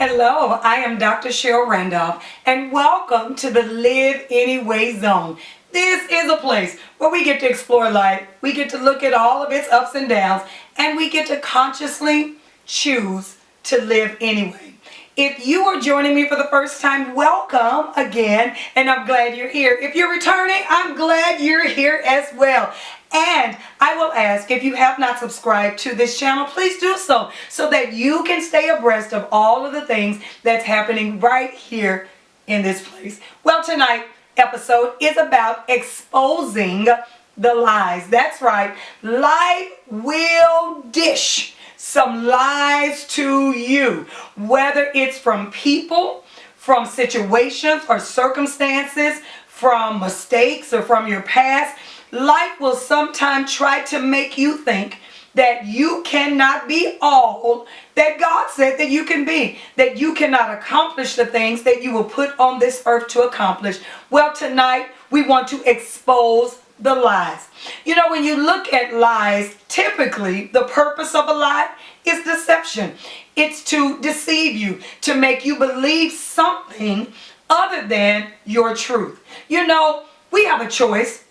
Hello, I am Dr. Sheryl Randolph, and welcome to the Live Anyway Zone. This is a place where we get to explore life, we get to look at all of its ups and downs, and we get to consciously choose to live anyway. If you are joining me for the first time, welcome again, and I'm glad you're here. If you're returning, I'm glad you're here as well. And I will ask, if you have not subscribed to this channel, please do so that you can stay abreast of all of the things that's happening right here in this place. Well, tonight's episode is about exposing the lies. That's right. Life will dish some lies to you, whether it's from people, from situations or circumstances, from mistakes or from your past. Life will sometimes try to make you think that you cannot be all that God said that you can be, that you cannot accomplish the things that you were put on this earth to accomplish. Well, tonight we want to expose the lies. You know, when you look at lies, typically the purpose of a lie is deception. It's to deceive you, to make you believe something other than your truth. You know, we have a choice.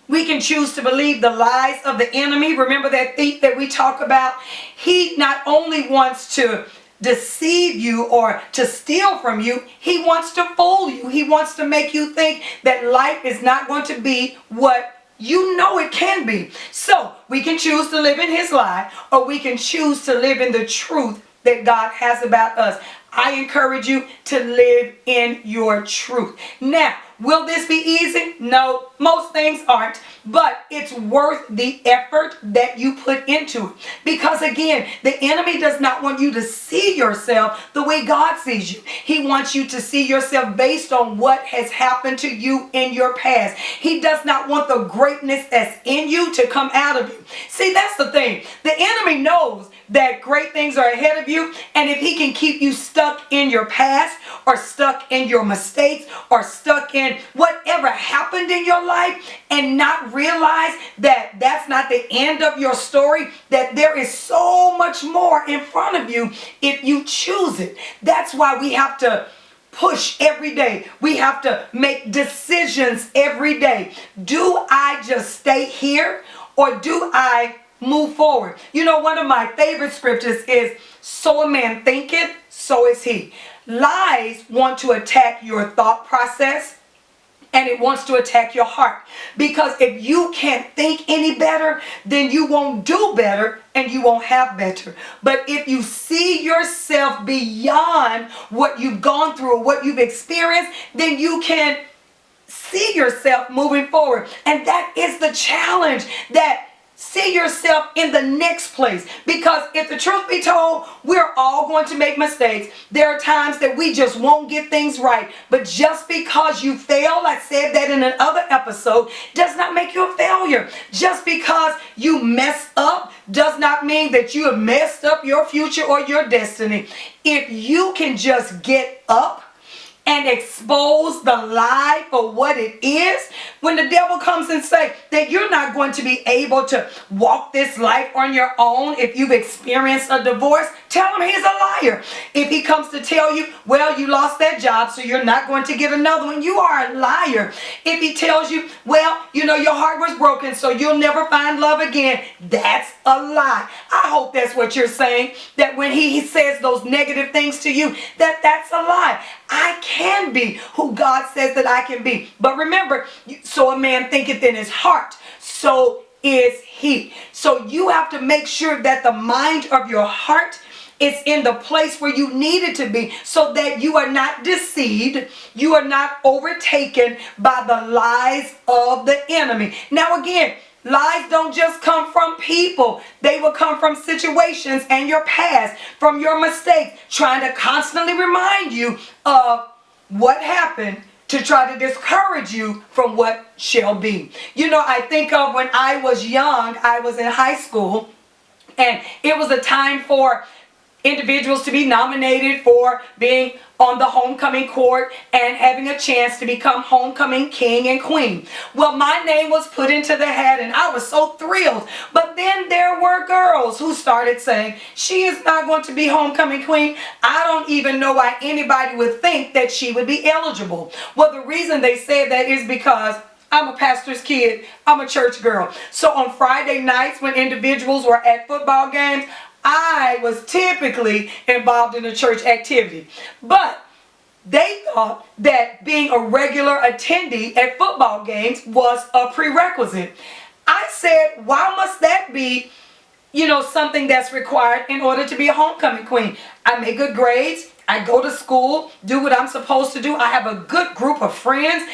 We can choose to believe the lies of the enemy. Remember that thief that we talk about? He not only wants to deceive you or to steal from you, he wants to fool you. He wants to make you think that life is not going to be what you know it can be. So we can choose to live in his lie, or we can choose to live in the truth that God has about us. I encourage you to live in your truth. Now, will this be easy? No, most things aren't, but it's worth the effort that you put into it. Because again, the enemy does not want you to see yourself the way God sees you. He wants you to see yourself based on what has happened to you in your past. He does not want the greatness that's in you to come out of you. See, that's the thing. The enemy knows that great things are ahead of you, and if he can keep you stuck in your past, or stuck in your mistakes, or stuck in whatever happened in your life, and not realize that that's not the end of your story, that there is so much more in front of you if you choose it. That's why we have to push every day. We have to make decisions every day. Do I just stay here, or do I move forward? You know, one of my favorite scriptures is, "So a man thinketh, so is he." Lies want to attack your thought process, and it wants to attack your heart. Because if you can't think any better, then you won't do better and you won't have better. But if you see yourself beyond what you've gone through or what you've experienced, then you can see yourself moving forward. And that is the challenge, that see yourself in the next place. Because if the truth be told, we're all going to make mistakes. There are times that we just won't get things right. But just because you fail, I said that in another episode, does not make you a failure. Just because you mess up does not mean that you have messed up your future or your destiny. If you can just get up and expose the lie for what it is, when the devil comes and say that you're not going to be able to walk this life on your own if you've experienced a divorce, tell him he's a liar. If he comes to tell you, well, you lost that job, so you're not going to get another one, you are a liar. If he tells you, well, you know, your heart was broken, so you'll never find love again, that's a lie. I hope that's what you're saying, that when he says those negative things to you, that's a lie. I can be who God says that I can be. But remember, so a man thinketh in his heart, so is he. So you have to make sure that the mind of your heart is in the place where you need it to be, so that you are not deceived, you are not overtaken by the lies of the enemy. Now again, lies don't just come from people. They will come from situations and your past, from your mistakes, trying to constantly remind you of what happened to try to discourage you from what shall be. You know, I think of when I was young, I was in high school, and it was a time for individuals to be nominated for being on the homecoming court and having a chance to become homecoming king and queen. Well, my name was put into the hat and I was so thrilled. But then there were girls who started saying, she is not going to be homecoming queen. I don't even know why anybody would think that she would be eligible. Well, the reason they said that is because I'm a pastor's kid. I'm a church girl. So on Friday nights when individuals were at football games, I was typically involved in a church activity. But they thought that being a regular attendee at football games was a prerequisite. I said, why must that be, something that's required in order to be a homecoming queen? I make good grades. I go to school, do what I'm supposed to do. I have a good group of friends,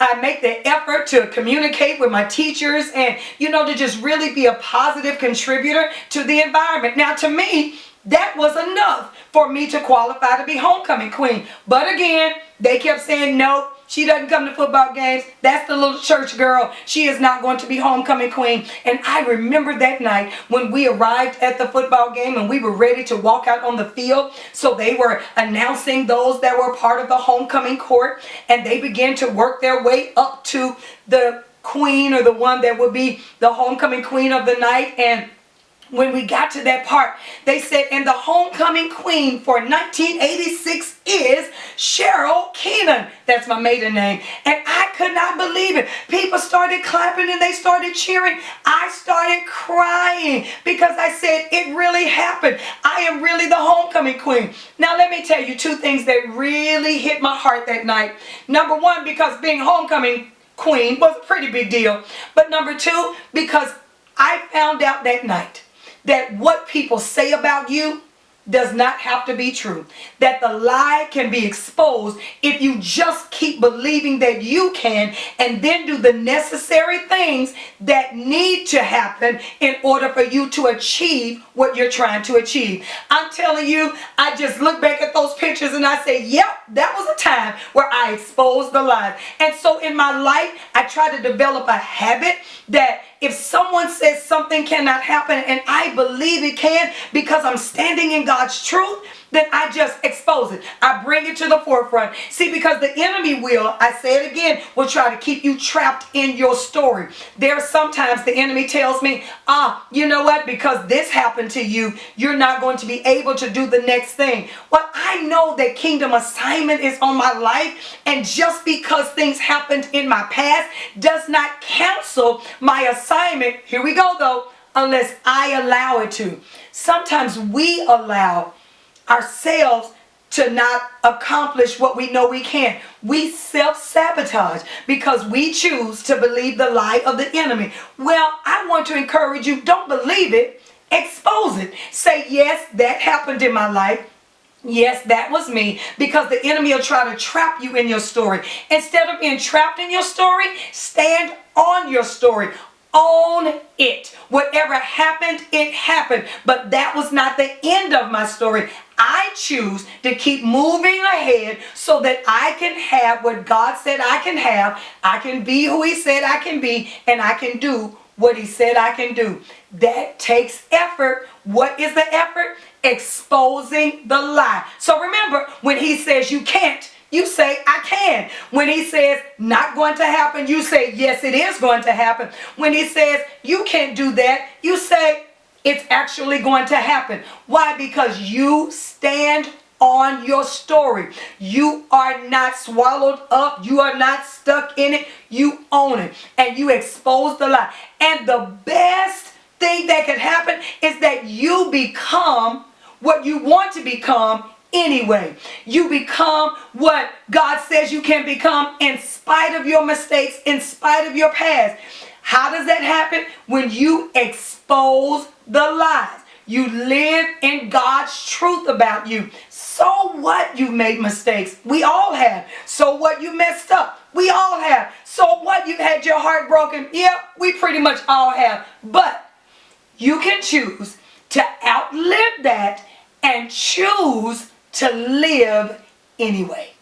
I make the effort to communicate with my teachers and, to just really be a positive contributor to the environment. Now, to me, that was enough for me to qualify to be homecoming queen. But again, they kept saying, no, she doesn't come to football games. That's the little church girl. She is not going to be homecoming queen. And I remember that night when we arrived at the football game and we were ready to walk out on the field. So they were announcing those that were part of the homecoming court, and they began to work their way up to the queen, or the one that would be the homecoming queen of the night. And when we got to that part, they said, and the homecoming queen for 1986 is Sheryl K. That's my maiden name. And I could not believe it. People started clapping and they started cheering. I started crying because I said, it really happened. I am really the homecoming queen. Now, let me tell you two things that really hit my heart that night. Number one, because being homecoming queen was a pretty big deal. But number two, because I found out that night that what people say about you does not have to be true. That the lie can be exposed if you just keep believing that you can, and then do the necessary things that need to happen in order for you to achieve what you're trying to achieve. I'm telling you, I just look back at those pictures and I say, yep, that was a time where I exposed the lies. And so in my life, I try to develop a habit that if someone says something cannot happen and I believe it can because I'm standing in God's truth, then I just expose it. I bring it to the forefront. See, because the enemy will, I say it again, will try to keep you trapped in your story. There are sometimes the enemy tells me, you know what, because this happened to you, you're not going to be able to do the next thing. Well, I know that kingdom assignment is on my life, and just because things happened in my past does not cancel my assignment. Here we go though, unless I allow it to. Sometimes we allow ourselves to not accomplish what we know we can. We self-sabotage because we choose to believe the lie of the enemy. Well, I want to encourage you, don't believe it, expose it. Say, yes, that happened in my life. Yes, that was me, because the enemy will try to trap you in your story. Instead of being trapped in your story, stand on your story. Own it. Whatever happened, it happened. But that was not the end of my story. I choose to keep moving ahead so that I can have what God said I can have. I can be who He said I can be, and I can do what He said I can do. That takes effort. What is the effort? Exposing the lie. So remember, when He says you can't, you say, I can. When He says not going to happen, you say, yes, it is going to happen. When He says you can't do that, you say, it's actually going to happen. Why? Because you stand on your story. You are not swallowed up. You are not stuck in it. You own it. And you expose the lie. And the best thing that can happen is that you become what you want to become anyway. You become what God says you can become in spite of your mistakes, in spite of your past. How does that happen? When you expose the lies. You live in God's truth about you. So what? You made mistakes. We all have. So what? You messed up. We all have. So what? You had your heart broken. Yep, we pretty much all have. But you can choose to outlive that and choose to live anyway.